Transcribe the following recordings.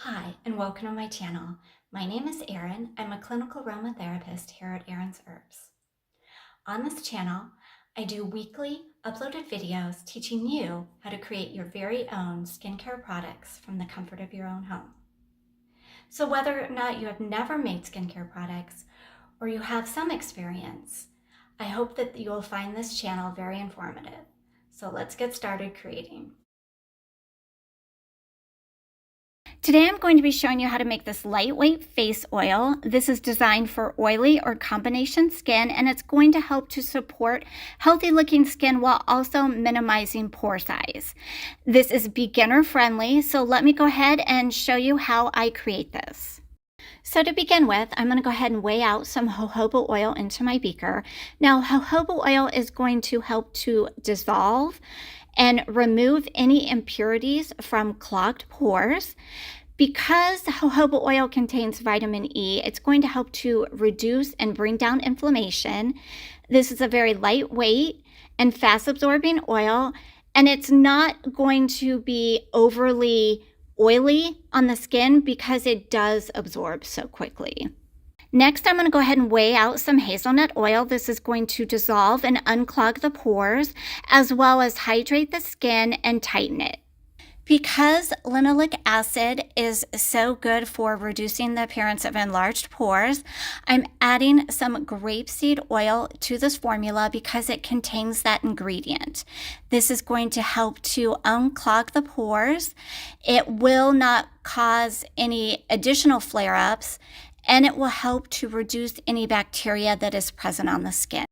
Hi, and welcome to my channel. My name is Erin. I'm a clinical aromatherapist here at Erin's Herbs. On this channel, I do weekly uploaded videos teaching you how to create your very own skincare products from the comfort of your own home. So whether or not you have never made skincare products or you have some experience, I hope that you will find this channel very informative. So let's get started creating. Today I'm going to be showing you how to make this lightweight face oil. This is designed for oily or combination skin, and it's going to help to support healthy looking skin while also minimizing pore size. This is beginner friendly, so let me go ahead and show you how I create this. So to begin with, I'm going to go ahead and weigh out some jojoba oil into my beaker. Now, jojoba oil is going to help to dissolve and remove any impurities from clogged pores. Because jojoba oil contains vitamin E, it's going to help to reduce and bring down inflammation. This is a very lightweight and fast-absorbing oil, and it's not going to be overly oily on the skin because it does absorb so quickly. Next, I'm going to go ahead and weigh out some hazelnut oil. This is going to dissolve and unclog the pores, as well as hydrate the skin and tighten it. Because linoleic acid is so good for reducing the appearance of enlarged pores, I'm adding some grapeseed oil to this formula because it contains that ingredient. This is going to help to unclog the pores. It will not cause any additional flare-ups, and it will help to reduce any bacteria that is present on the skin.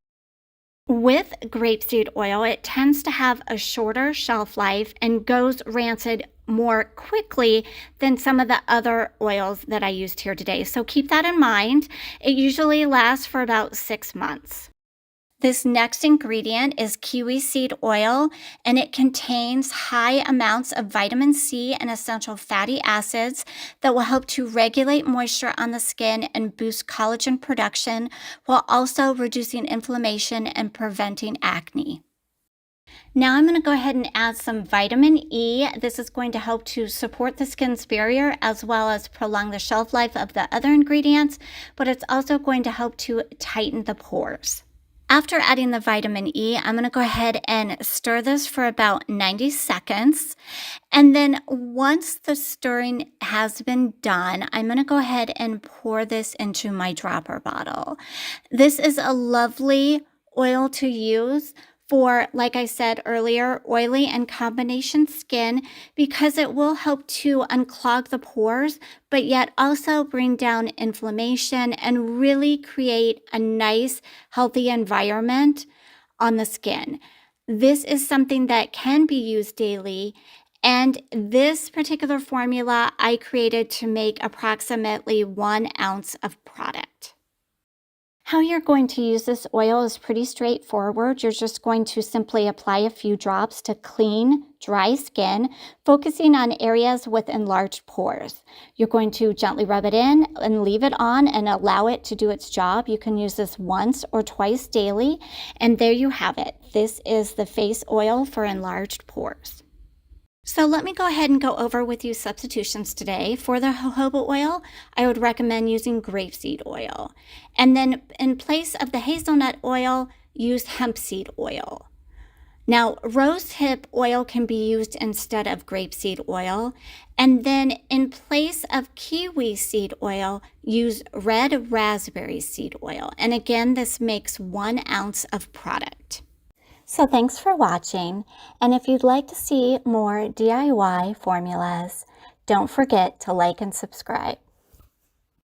With grapeseed oil, it tends to have a shorter shelf life and goes rancid more quickly than some of the other oils that I used here today. So keep that in mind. It usually lasts for about 6 months. This next ingredient is kiwi seed oil, and it contains high amounts of vitamin C and essential fatty acids that will help to regulate moisture on the skin and boost collagen production while also reducing inflammation and preventing acne. Now I'm going to go ahead and add some vitamin E. This is going to help to support the skin's barrier as well as prolong the shelf life of the other ingredients, but it's also going to help to tighten the pores. After adding the vitamin E, I'm going to go ahead and stir this for about 90 seconds. And then once the stirring has been done, I'm going to go ahead and pour this into my dropper bottle. This is a lovely oil to use for, like I said earlier, oily and combination skin because it will help to unclog the pores, but yet also bring down inflammation and really create a nice, healthy environment on the skin. This is something that can be used daily, and this particular formula I created to make approximately 1 ounce of product. How you're going to use this oil is pretty straightforward. You're just going to simply apply a few drops to clean, dry skin, focusing on areas with enlarged pores. You're going to gently rub it in and leave it on and allow it to do its job. You can use this once or twice daily, and there you have it. This is the face oil for enlarged pores. So let me go ahead and go over with you substitutions today. For the jojoba oil, I would recommend using grapeseed oil. And then in place of the hazelnut oil, use hemp seed oil. Now, rosehip oil can be used instead of grapeseed oil. And then in place of kiwi seed oil, use red raspberry seed oil. And again, this makes 1 ounce of product. So thanks for watching, and if you'd like to see more DIY formulas, don't forget to like and subscribe.